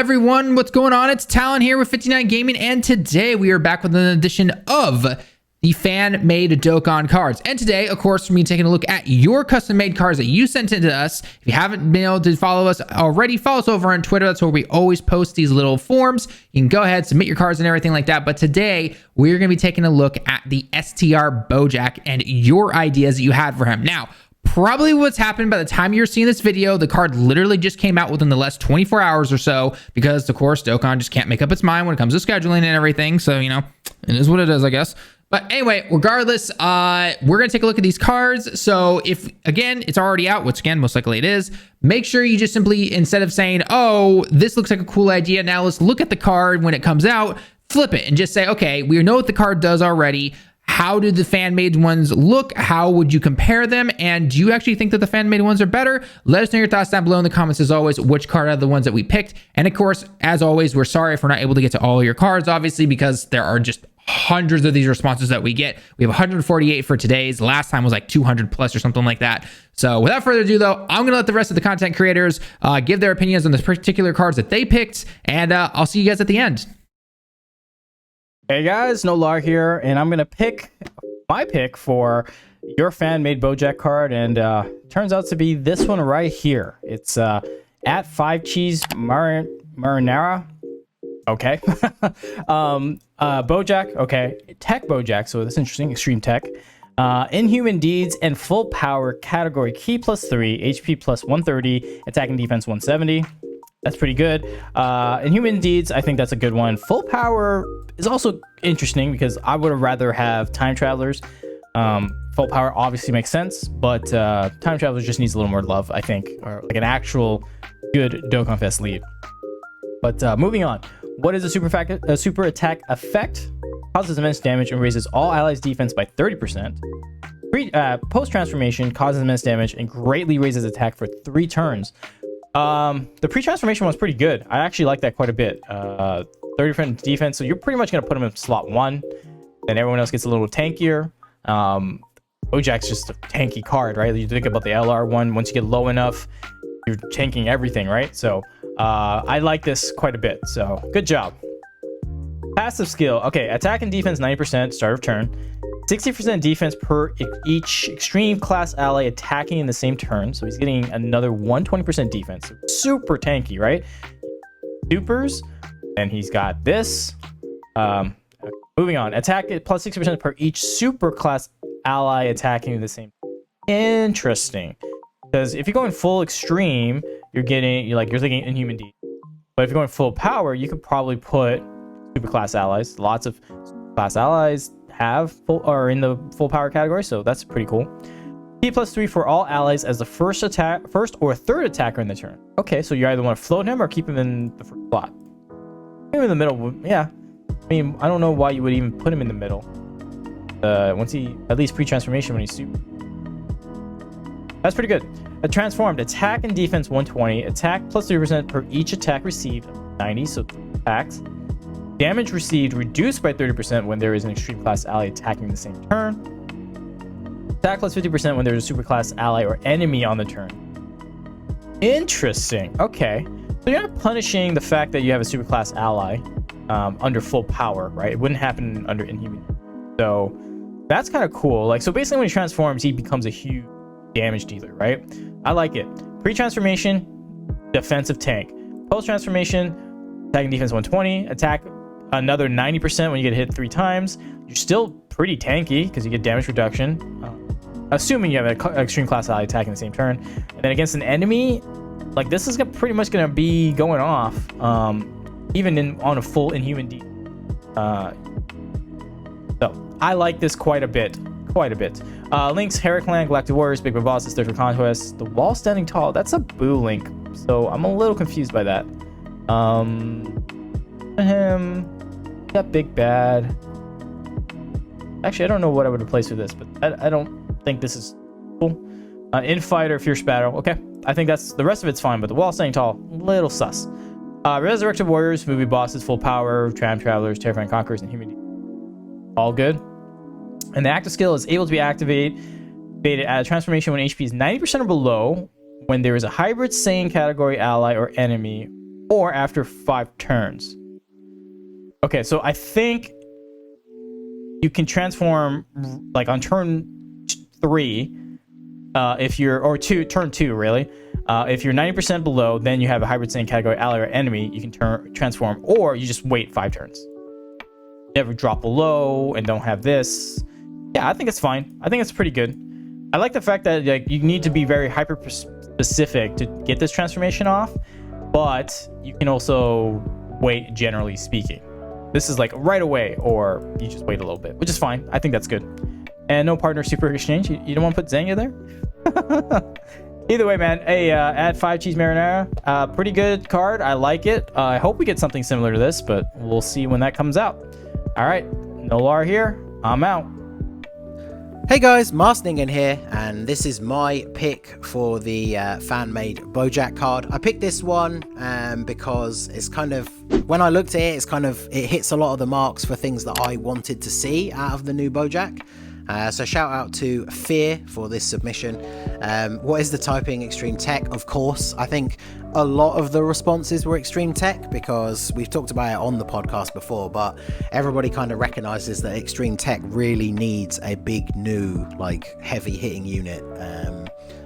everyone, what's going on? It's Talon here with 59 Gaming, and today we are back with an edition of the fan-made Dokkan cards. And today, of course, we're taking a look at your custom-made cards that you sent into us. If you haven't been able to follow us already, follow us over on Twitter. That's where we always post these little forms. You can go ahead, submit your cards and everything like that. But today, we're going to be taking a look at the STR Bojack and your ideas that you had for him. Now, probably what's happened by the time you're seeing this video, the card literally just came out within the last 24 hours or so, because of course Dokkan just can't make up its mind when it comes to scheduling and everything. So, you know, it is what it is, I guess. But anyway, regardless, we're going to take a look at these cards. So if, again, it's already out, which again, most likely it is, make sure you just simply, instead of saying, oh, this looks like a cool idea, now let's look at the card when it comes out, flip it and just say, okay, we know what the card does already. How do the fan-made ones look? How would you compare them? And do you actually think that the fan-made ones are better? Let us know your thoughts down below in the comments, as always, which card are the ones that we picked. And of course, as always, we're sorry if we're not able to get to all your cards, obviously, because there are just hundreds of these responses that we get. We have 148 for today's. Last time was like 200 plus or something like that. So without further ado, though, I'm going to let the rest of the content creators give their opinions on the particular cards that they picked. And I'll see you guys at the end. Hey guys, Nolar here, and I'm gonna pick my pick for your fan-made Bojack card, and turns out to be this one right here. It's at 5 Cheese Marinara. Okay. Bojack. Okay. Tech Bojack. So that's interesting. Extreme Tech. Inhuman Deeds and Full Power category key +3, HP +130, attack and defense 170. That's pretty good. Inhuman Deeds, I think that's a good one. Full Power is also interesting because I would have rather have Time Travelers. Full Power obviously makes sense, but Time Travelers just needs a little more love, I think, or like an actual good Dokkan Fest lead. But moving on, what is a super attack effect? Causes immense damage and raises all allies' defense by 30%. Post transformation causes immense damage and greatly raises attack for 3 turns. The pre-transformation was pretty good. I actually like that quite a bit. 30% defense, so you're pretty much going to put him in slot 1. Then everyone else gets a little tankier. Bojack's just a tanky card, right? You think about the LR one. Once you get low enough, you're tanking everything, right? So I like this quite a bit. So good job. Passive skill. Okay, attack and defense 90% start of turn. 60% defense per each extreme class ally attacking in the same turn. So he's getting another 120% defense. Super tanky, right? Supers. And he's got this. Moving on. Attack at +60% per each super class ally attacking in the same. Interesting. Because if you're going full extreme, you're thinking Inhuman Deed. But if you're going full power, you could probably put super class allies. Lots of class allies are in the full power category, so that's pretty cool. P +3 for all allies as the first or third attacker in the turn. Okay, so you either want to float him or keep him in the first slot. Him in the middle, yeah. I mean, I don't know why you would even put him in the middle. Once he, at least pre-transformation when he's super. That's pretty good. A transformed attack and defense 120, attack +3% per each attack received, 90, so 3 attacks. Damage received reduced by 30% when there is an extreme class ally attacking the same turn. Attack +50% when there is a super class ally or enemy on the turn. Interesting. Okay. So you're not punishing the fact that you have a super class ally under full power, right? It wouldn't happen under Inhuman. So that's kind of cool. Like, so basically when he transforms, he becomes a huge damage dealer, right? I like it. Pre-transformation, defensive tank. Post-transformation, attack and defense 120, attack another 90% when you get hit 3 times. You're still pretty tanky because you get damage reduction, assuming you have an extreme class ally attacking the same turn. And then against an enemy, like, this is pretty much going to be going off, even on a full Inhuman Deed. So I like this quite a bit. Links, Heraclan, Galactic Warriors, Big Bad Bosses, Third for Conquest, the Wall Standing Tall. That's a Boo link, so I'm a little confused by that. Him. Got Big Bad. Actually, I don't know what I would replace with this, but I don't think this is cool. Infighter, Fierce Battle. Okay, I think that's the rest of it's fine, but the Wall Standing Tall, little sus. Resurrected Warriors, Movie Bosses, Full Power, Tram Travelers, Terrifying Conquerors, and Human. All good. And the active skill is able to be activated at a transformation when HP is 90% or below, when there is a hybrid Saiyan category ally or enemy or after 5 turns. Okay, so I think you can transform like on turn 3, if you're, or turn 2 really. If you're 90% below, then you have a hybrid Saiyan category ally or enemy. You can transform, or you just wait 5 turns. Never drop below and don't have this. Yeah, I think it's fine. I think it's pretty good. I like the fact that like you need to be very hyper specific to get this transformation off, but you can also wait, generally speaking. This is like right away, or you just wait a little bit, which is fine. I think that's good. And no partner super exchange. You don't want to put Zanga there? Either way, man. Hey, add 5 cheese marinara. Pretty good card. I like it. I hope we get something similar to this, but we'll see when that comes out. All right, Nolar here. I'm out. Hey guys, Marsningen here, and this is my pick for the fan-made Bojack card. I picked this one because it's kind of, when I looked at it, it hits a lot of the marks for things that I wanted to see out of the new Bojack. So shout out to Fear for this submission. What is the typing? Extreme Tech, of course. I think a lot of the responses were Extreme Tech because we've talked about it on the podcast before, but everybody kind of recognizes that Extreme Tech really needs a big new, like, heavy hitting unit.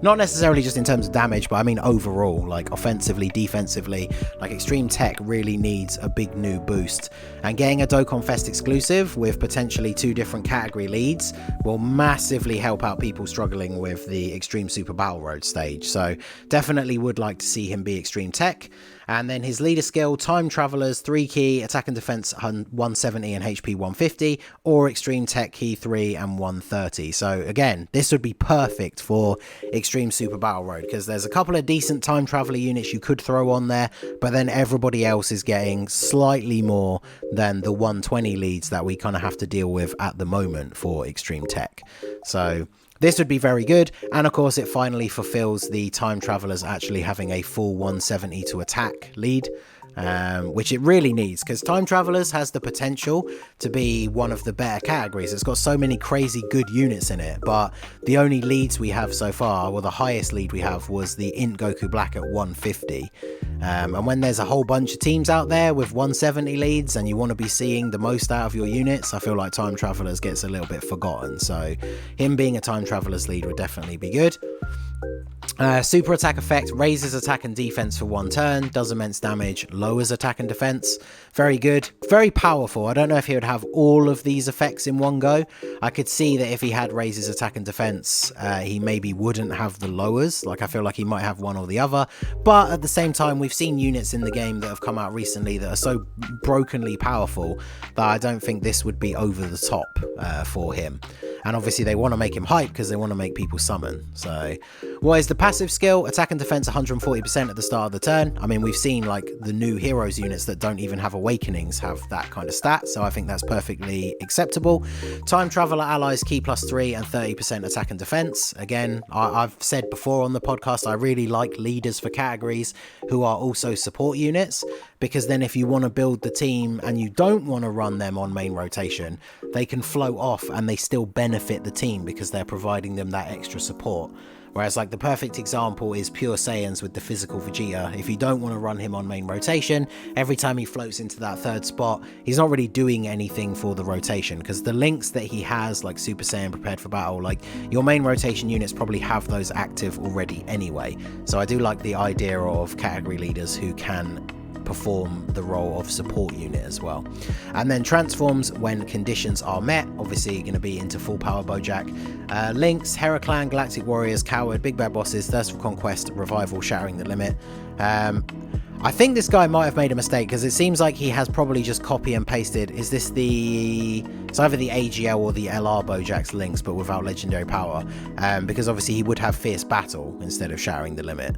Not necessarily just in terms of damage, but I mean overall, like offensively, defensively, like Extreme Tech really needs a big new boost. And getting a Dokkan Fest exclusive with potentially 2 different category leads will massively help out people struggling with the Extreme Super Battle Road stage. So definitely would like to see him be Extreme Tech. And then his leader skill, Time Travelers, 3 key, attack and defense 170 and HP 150, or Extreme Tech key 3 and 130. So again, this would be perfect for Extreme Super Battle Road because there's a couple of decent Time Traveler units you could throw on there, but then everybody else is getting slightly more than the 120 leads that we kind of have to deal with at the moment for Extreme Tech. So this would be very good, and of course it finally fulfills the Time Travelers actually having a full 170 to attack lead, which it really needs, because Time Travelers has the potential to be one of the better categories. It's got so many crazy good units in it, but the only leads we have so far, well, the highest lead we have was the Int Goku Black at 150. And when there's a whole bunch of teams out there with 170 leads and you want to be seeing the most out of your units, I feel like Time Travelers gets a little bit forgotten. So him being a Time Travelers lead would definitely be good. Super attack effect, raises attack and defense for 1 turn, does immense damage, lowers attack and defense. Very good, very powerful. I don't know if he would have all of these effects in one go. I could see that if he had raises attack and defense, he maybe wouldn't have the lowers. Like, I feel like he might have one or the other, but at the same time, we've seen units in the game that have come out recently that are so brokenly powerful that I don't think this would be over the top for him. And obviously they want to make him hype because they want to make people summon. So what is the passive skill? Attack and defense 140% at the start of the turn. I mean, we've seen like the new heroes units that don't even have awakenings have that kind of stat, so I think that's perfectly acceptable. Time Traveler allies key +3 and 30% attack and defense. Again, I've said before on the podcast, I really like leaders for categories who are also support units, because then if you want to build the team and you don't want to run them on main rotation, they can float off and they still benefit the team because they're providing them that extra support. Whereas like the perfect example is Pure Saiyans with the physical Vegeta. If you don't want to run him on main rotation, every time he floats into that 3rd spot, he's not really doing anything for the rotation, because the links that he has, like Super Saiyan Prepared for Battle, like your main rotation units probably have those active already anyway. So I do like the idea of category leaders who can perform the role of support unit as well. And then transforms when conditions are met, obviously going to be into full power Bojack. Links, Heraclan, Galactic Warriors, Coward, Big Bad Bosses, Thirst for Conquest, Revival, Shattering the Limit. I think this guy might have made a mistake, because it seems like he has probably just copy and pasted. Is this it's either the AGL or the LR Bojack's links, but without legendary power, because obviously he would have Fierce Battle instead of Shattering the Limit.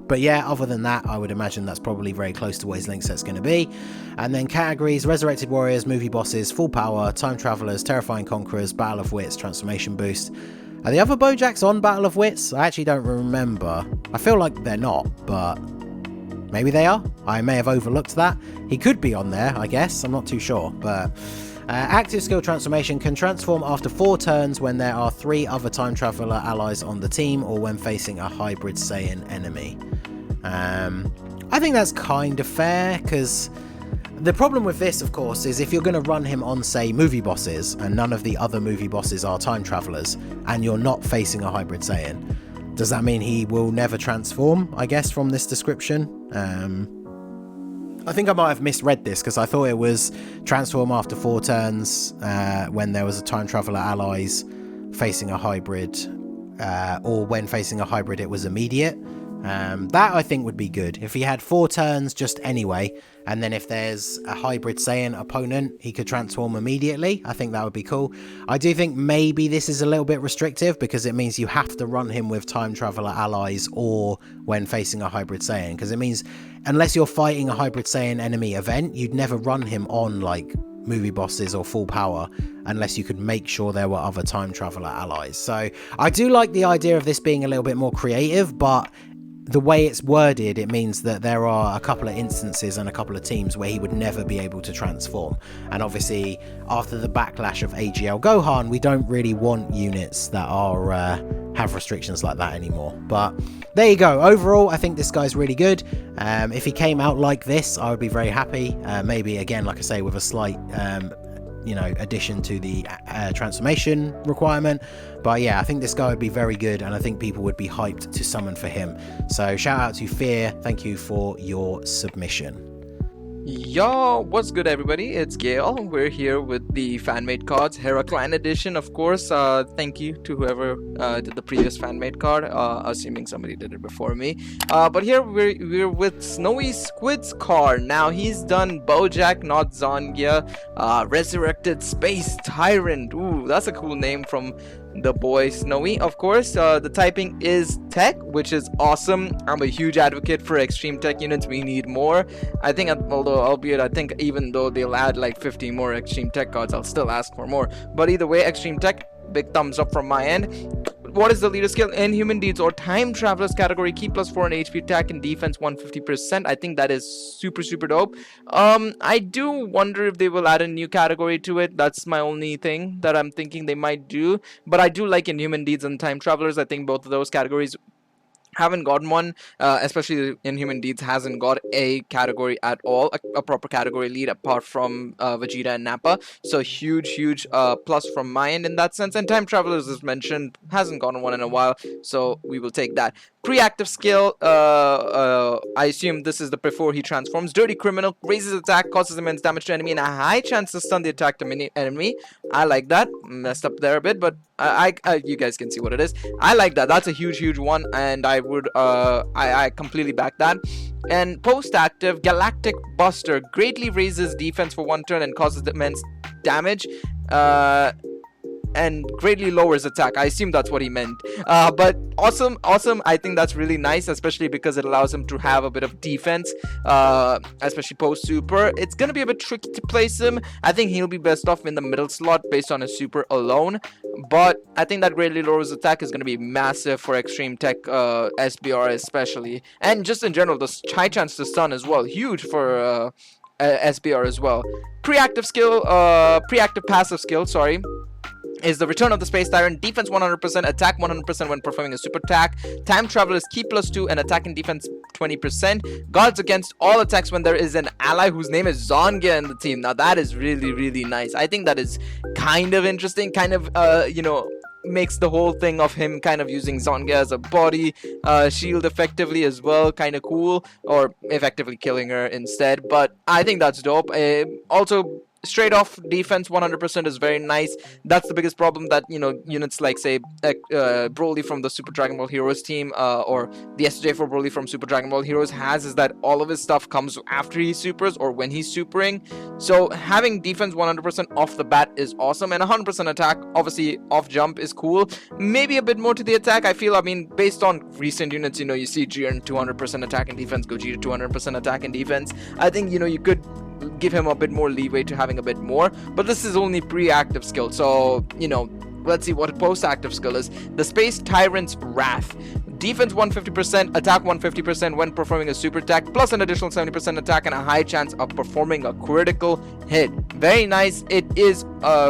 But yeah, other than that, I would imagine that's probably very close to what his link set's going to be. And then categories: Resurrected Warriors, Movie Bosses, Full Power, Time Travelers, Terrifying Conquerors, Battle of Wits, Transformation Boost. Are the other Bojacks on Battle of Wits? I actually don't remember. I feel like they're not, but maybe they are. I may have overlooked that. He could be on there, I guess. I'm not too sure, but active skill transformation can transform after 4 turns when there are 3 other Time Traveler allies on the team, or when facing a hybrid Saiyan enemy. I think that's kind of fair, because the problem with this, of course, is if you're going to run him on, say, movie bosses, and none of the other movie bosses are time travelers, and you're not facing a hybrid Saiyan, does that mean he will never transform, I guess, from this description? I think I might have misread this, because I thought it was transform after 4 turns when there was a time traveler allies facing a hybrid, or when facing a hybrid it was immediate. That I think would be good. If he had 4 turns just anyway, and then if there's a hybrid Saiyan opponent, he could transform immediately. I think that would be cool. I do think maybe this is a little bit restrictive, because it means you have to run him with time traveler allies or when facing a hybrid Saiyan, because it means unless you're fighting a hybrid Saiyan enemy event, you'd never run him on like movie bosses or full power unless you could make sure there were other time traveler allies. So I do like the idea of this being a little bit more creative, but the way it's worded, it means that there are a couple of instances and a couple of teams where he would never be able to transform. And obviously, after the backlash of AGL Gohan, we don't really want units that are have restrictions like that anymore. But there you go. Overall, I think this guy's really good. If he came out like this, I would be very happy. Maybe, again, like I say, with a slight addition to the transformation requirement. But yeah, I think this guy would be very good, and I think people would be hyped to summon for him. So shout out to Fear, thank you for your submission. Yo, what's good everybody? It's Gail. We're here with the fan-made cards, Heraclan edition, of course. Thank you to whoever did the previous fan-made card, assuming somebody did it before me. But here we're with Snowy Squid's card. Now he's done Bojack, not Zongia, Resurrected Space Tyrant. Ooh, that's a cool name from the boy Snowy. Of course, the typing is tech, which is awesome. I'm a huge advocate for extreme tech units. We need more. I think, albeit I think even though they'll add like 50 more extreme tech cards, I'll still ask for more. But either way, extreme tech, big thumbs up from my end. What is the leader skill? Inhuman Deeds or Time Travelers category, key +4 in HP attack and defense 150%. I think that is super dope. I do wonder if they will add a new category to it. That's my only thing that I'm thinking they might do. But I do like Inhuman Deeds and Time Travelers. I think both of those categories haven't gotten one, especially Inhuman Deeds hasn't got a category at all, a proper category lead apart from Vegeta and Nappa. So huge plus from my end in that sense. And Time Travelers, as mentioned, hasn't gotten one in a while, so we will take that. Pre-active skill, I assume this is the before he transforms. Dirty Criminal, raises attack, causes immense damage to enemy, and a high chance to stun the attacked enemy. I like that. Messed up there a bit, but you guys can see what it is. I like that. That's a huge one, and I would I completely back that. And post-active, Galactic Buster greatly raises defense for 1 turn and causes immense damage. And greatly lowers attack. I assume that's what he meant. But awesome. I think that's really nice, especially because it allows him to have a bit of defense, especially post super. It's gonna be a bit tricky to place him. I think he'll be best off in the middle slot based on his super alone. But I think that greatly lowers attack is gonna be massive for extreme tech SBR especially, and just in general the high chance to stun as well. Huge for SBR as well. Preactive passive skill, sorry, is the return of the Space Tyrant, defense 100%, attack 100% when performing a super attack. Time Travelers, key +2 and attack and defense 20%. Guards against all attacks when there is an ally whose name is Zongia in the team. Now that is really nice. I think that is kind of interesting, kind of makes the whole thing of him kind of using Zongia as a body shield effectively as well kind of cool, or effectively killing her instead. But I think that's dope. Also, straight off defense 100% is very nice. That's the biggest problem that units like say Broly from the Super Dragon Ball Heroes team or the SJ for Broly from Super Dragon Ball Heroes has, is that all of his stuff comes after he supers or when he's supering. So having defense 100% off the bat is awesome, and 100% attack, obviously off jump, is cool. Maybe a bit more to the attack. I mean based on recent units, you see Jiren 200% attack and defense, Gogeta 200% attack and defense. I think you could give him a bit more leeway to having a bit more, but this is only pre-active skill, so let's see what post-active skill is. The Space Tyrant's Wrath, defense 150%, attack 150% when performing a super attack, plus an additional 70% attack and a high chance of performing a critical hit. Very nice. It is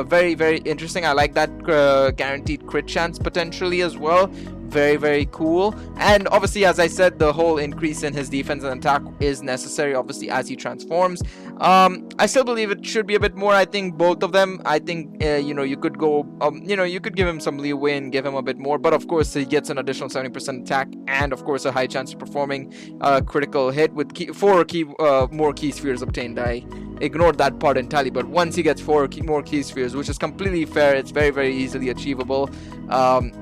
very interesting. I like that guaranteed crit chance potentially as well. very cool. And obviously, as I said, the whole increase in his defense and attack is necessary, obviously, as he transforms. I still believe it should be a bit more. I think both of them, I think you could go you could give him some leeway and give him a bit more, but of course he gets an additional 70% attack and of course a high chance of performing a critical hit with more key spheres obtained. I ignored that part entirely, but once he gets more key spheres, which is completely fair, it's very easily achievable.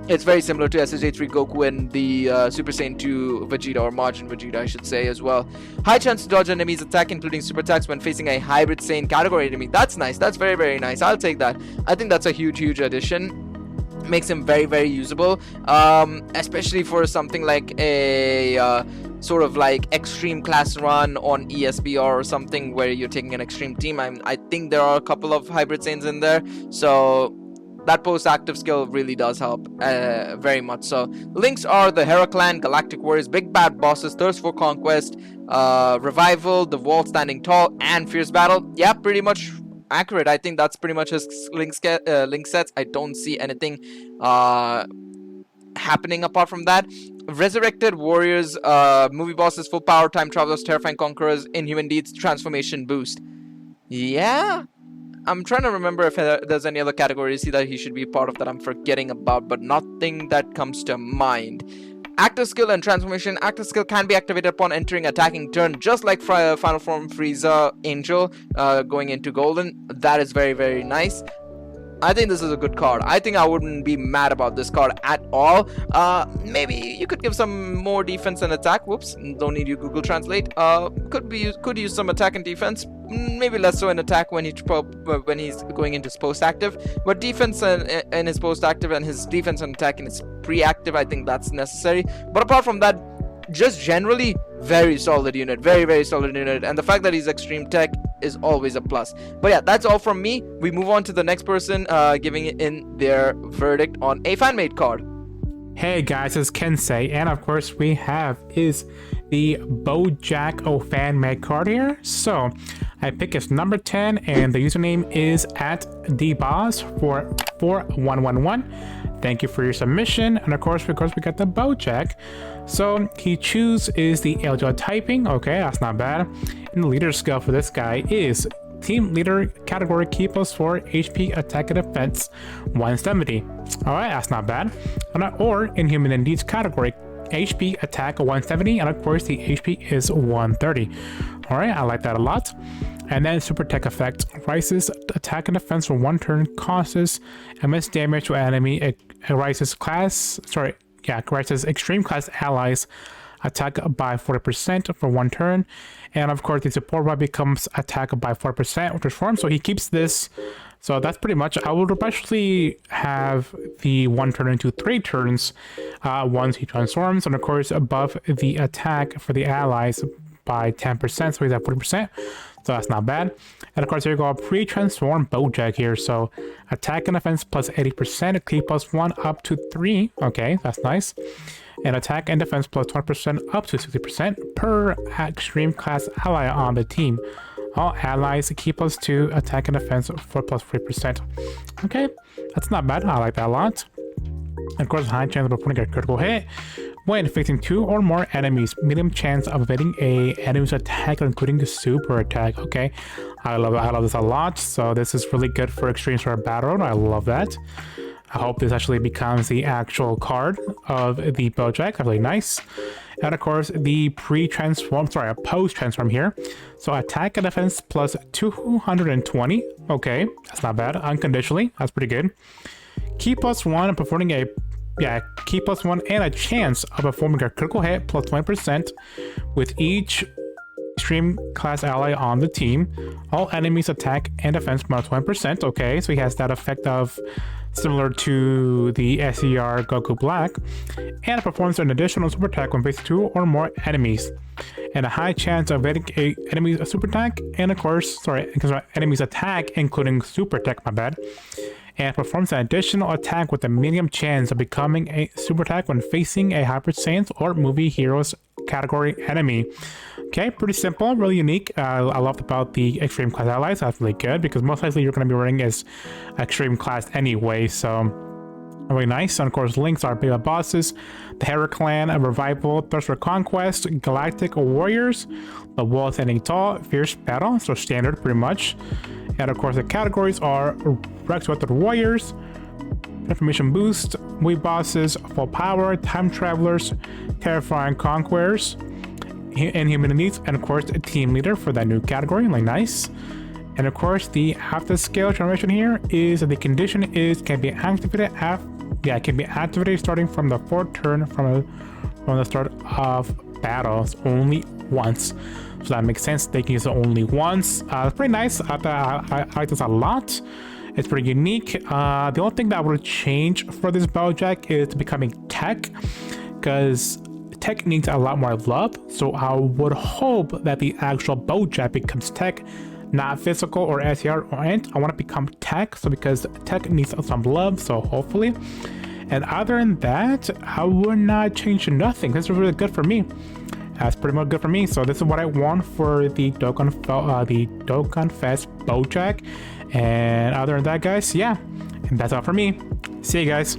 It's very similar to SSJ3 Goku and the Super Saiyan 2 Vegeta, or Majin Vegeta I should say as well. High chance to dodge enemies attack including super attacks when facing a hybrid Saiyan category enemy. That's nice. That's very nice. I'll take that. I think that's a huge addition. Makes him very usable, especially for something like a sort of like extreme class run on ESBR or something where you're taking an extreme team. I think there are a couple of hybrid Saiyans in there, so that post-active skill really does help very much so. Links are the Hera Clan, Galactic Warriors, Big Bad Bosses, Thirst for Conquest, Revival, The Wall Standing Tall, and Fierce Battle. Yeah, pretty much accurate. I think that's pretty much his link sets. I don't see anything happening apart from that. Resurrected Warriors, Movie Bosses, Full Power, Time Travelers, Terrifying Conquerors, Inhuman Deeds, Transformation Boost. Yeah, I'm trying to remember if there's any other categories that he should be part of that I'm forgetting about, but nothing that comes to mind. Active skill and transformation. Active skill can be activated upon entering attacking turn, just like Final Form Frieza Angel going into Golden. That is very nice. I think this is a good card. I think I wouldn't be mad about this card at all. Maybe you could give some more defense and attack. Whoops, don't need you Google Translate. Could use some attack and defense. Maybe less so in attack when he's going into his post-active. But defense and his post-active and his defense and attack in his pre-active, I think that's necessary. But apart from that, just generally very solid unit, very solid unit, and the fact that he's extreme tech is always a plus. But yeah, that's all from me. We move on to the next person giving in their verdict on a fan-made card. Hey guys, it's Kensei, and of course we have is the Bojack fan-made card here. So I pick his number 10, and the username is @dboss for 4111. Thank you for your submission. And of course we got the Bojack. So he chooses the LGL typing. Okay, that's not bad. And the leader skill for this guy is Team Leader category key +4 HP attack and defense 170. Alright, that's not bad. Or Inhuman and Deeds category HP attack 170, and of course the HP is 130. Alright, I like that a lot. And then super tech effect rises attack and defense for 1 turn, causes MS damage to enemy. It rises extreme class allies attack by 40% for 1 turn, and of course the support rod becomes attack by 4% with transform. So he keeps this. So that's pretty much. I would especially have the 1 turn into 3 turns once he transforms, and of course above the attack for the allies by 10%, so he's at 40%. So that's not bad. And of course, here you go, pre-transform Bojack here. So attack and defense plus 80%, key +1 up to 3. Okay, that's nice. And attack and defense plus 20% up to 60% per extreme class ally on the team. All allies key +2, attack and defense for plus 3%. Okay, that's not bad. I like that a lot. And of course, high chance of performing a critical hit when facing 2 or more enemies. Medium chance of evading a enemy's attack, including the super attack. Okay, I love this a lot. So this is really good for extreme sort of battle. I love that. I hope this actually becomes the actual card of the Bojack. Really nice. And of course, the post-transform here. So attack and defense plus 220. Okay, that's not bad. Unconditionally, that's pretty good. Key +1 and performing key +1 and a chance of performing a critical hit plus 20% with each extreme class ally on the team. All enemies attack and defense plus 20%. Okay, so he has that effect of similar to the SER Goku Black, and performs an additional super attack when facing 2 or more enemies, and a high chance of evading a enemy's super attack, and of course, enemy's attack including super attack, my bad. And performs an additional attack with a medium chance of becoming a super attack when facing a Hybrid Saiyans or Movie Heroes category enemy. Okay, pretty simple, really unique. I love about the extreme class allies. That's really good because most likely you're going to be running as extreme class anyway. So Really nice. And of course, links are Big Bad Bosses, the Hera Clan, a Revival, Thirst for Conquest, Galactic Warriors, the Wall Standing Tall, Fierce Battle, so standard pretty much. And of course, the categories are Rex-Weathered Warriors, Information Boost, Movie Bosses, Full Power, Time Travelers, Terrifying Conquerors, Inhuman Needs, and of course, a Team Leader for that new category. Like nice. And of course, the after scale generation here is the condition is can be activated can be activated starting from the 4th turn from the start of battles only once. So that makes sense. They can use it only once. It's pretty nice. I like this a lot. It's pretty unique. The only thing that would change for this Bojack is becoming tech, because tech needs a lot more love. So I would hope that the actual Bojack becomes tech, not physical or SCR or int. I want to become tech, so because tech needs some love, so hopefully. And other than that, I would not change nothing. This is really good for me. That's pretty much good for me. So this is what I want for the Dokkan Fest Bojack. And other than that, guys, yeah, and that's all for me. See you guys.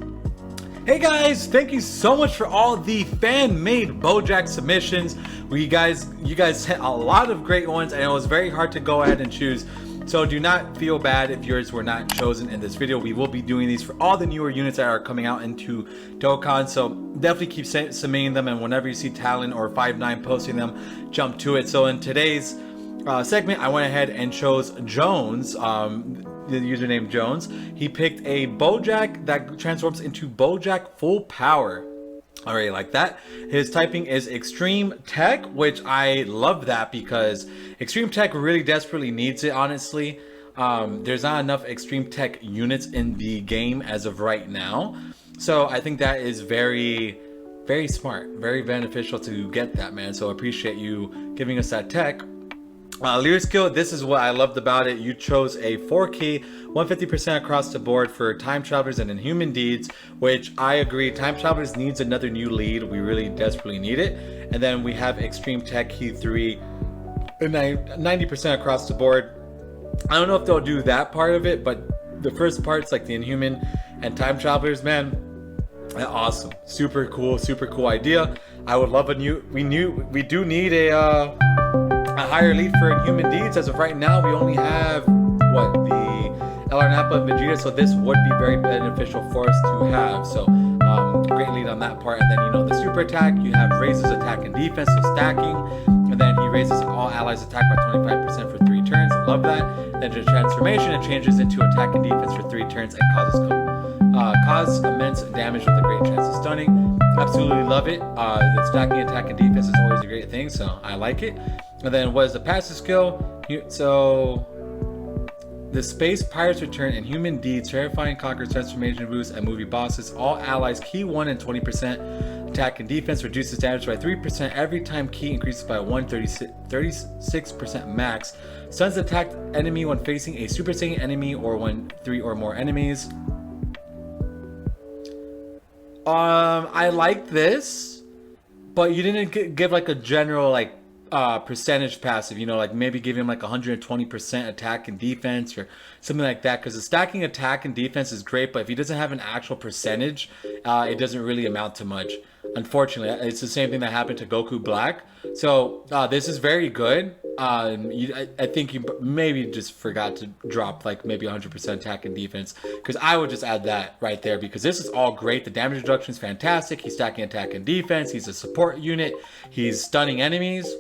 Hey guys, thank you so much for all the fan-made Bojack submissions. You guys sent a lot of great ones, and it was very hard to go ahead and choose. So do not feel bad if yours were not chosen in this video. We will be doing these for all the newer units that are coming out into Dokkan. So definitely keep submitting them, and whenever you see Talon or 5-9 posting them, jump to it. So in today's segment, I went ahead and chose Jones, the username Jones. He picked a Bojack that transforms into Bojack Full Power. Alright, like that. His typing is Extreme Tech, which I love that because Extreme Tech really desperately needs it, honestly. There's not enough Extreme Tech units in the game as of right now. So I think that is very, very smart, very beneficial to get that, man. So I appreciate you giving us that tech. Leader skill, this is what I loved about it. You chose a 4-key, 150% across the board for Time Travelers and Inhuman Deeds, which I agree, Time Travelers needs another new lead. We really desperately need it. And then we have Extreme Tech Key 3, 90% across the board. I don't know if they'll do that part of it, but the first parts like the Inhuman and Time Travelers, man, awesome. Super cool idea. I would love a new, we do need a higher lead for Inhuman Deeds. As of right now, we only have what, the LR Nappa and Vegeta, so this would be very beneficial for us to have. So great lead on that part. And then, you know, the super attack, you have raises attack and defense, so stacking, and then he raises all allies attack by 25% for 3 turns. Love that. Then the transformation, it changes into attack and defense for 3 turns and causes immense damage with a great chance of stunning. Absolutely love it. The stacking attack and defense is always a great thing, so I like it. And then what is the passive skill? So the Space Pirates return and Human Deeds, Terrifying Conquerors, Transformation Boost, and Movie Bosses. All allies key 1 and 20% attack and defense, reduces damage by 3% every time key increases by 36% max. Stuns attacked enemy when facing a Super Saiyan enemy or when 3 or more enemies. I like this, but you didn't give like a general like percentage passive, you know, like maybe give him like 120% attack and defense or something like that, because the stacking attack and defense is great, but if he doesn't have an actual percentage, it doesn't really amount to much. Unfortunately, it's the same thing that happened to Goku Black. So this is very good. I think you maybe just forgot to drop like maybe 100% attack and defense, because I would just add that right there, because this is all great. The damage reduction is fantastic. He's stacking attack and defense. He's a support unit. He's stunning enemies.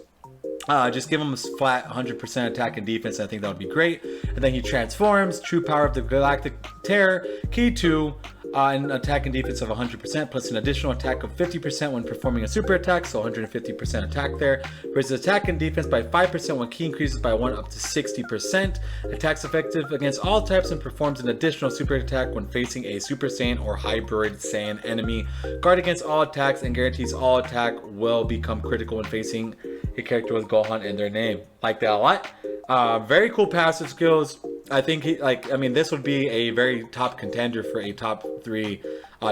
Just give him a flat 100% attack and defense, and I think that would be great. And then he transforms, True Power of the Galactic Terror, Key 2, an attack and defense of 100%, plus an additional attack of 50% when performing a super attack, so 150% attack there. Raises attack and defense by 5% when key increases by 1 up to 60%. Attacks effective against all types and performs an additional super attack when facing a Super Saiyan or Hybrid Saiyan enemy. Guard against all attacks and guarantees all attack will become critical when facing a character with Gohan in their name. Like that a lot. Very cool passive skills. I think this would be a very top contender for a top 3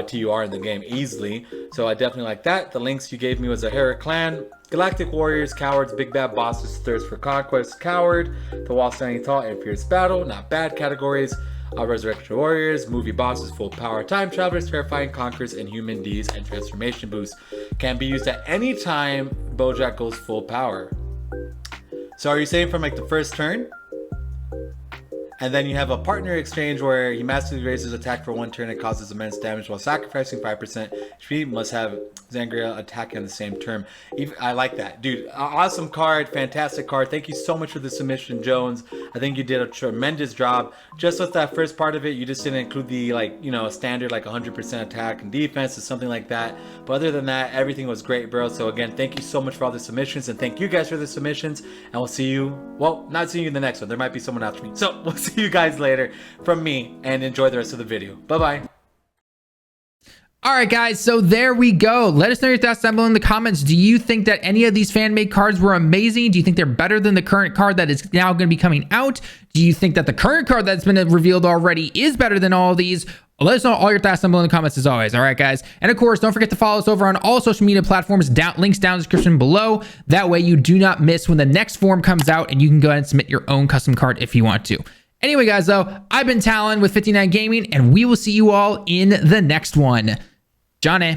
TUR in the game easily. So I definitely like that. The links you gave me was a Hera Clan, Galactic Warriors, Cowards, Big Bad Bosses, Thirst for Conquest, Coward, The Wall Standing Tall, and Fierce Battle. Not bad categories. Resurrection Warriors, Movie Bosses, Full Power, Time Travelers, Terrifying Conquerors, Inhuman Deeds, and Transformation Boost. Can be used at any time Bojack goes full power. So are you saying from like the first turn? And then you have a partner exchange where he massively raises attack for 1 turn and causes immense damage while sacrificing 5% HP. Must have Zangria attack on the same turn. I like that. Dude, awesome card, fantastic card. Thank you so much for the submission, Jones. I think you did a tremendous job. Just with that first part of it, you just didn't include the, like, you know, standard like 100% attack and defense or something like that. But other than that, everything was great, bro. So again, thank you so much for all the submissions, and thank you guys for the submissions. And we'll see you, well, not see you in the next one. There might be someone after me. So we'll see you guys later from me, and enjoy the rest of the video. Bye-bye. All right, guys, so there we go. Let us know your thoughts down below in the comments. Do you think that any of these fan-made cards were amazing? Do you think they're better than the current card that is now going to be coming out? Do you think that the current card that's been revealed already is better than all of these? Let us know all your thoughts down below in the comments as always. All right, guys. And of course, don't forget to follow us over on all social media platforms. Links down in the description below. That way you do not miss when the next form comes out, and you can go ahead and submit your own custom card if you want to. Anyway, guys, though, I've been Talon with 59 Gaming, and we will see you all in the next one. Johnny.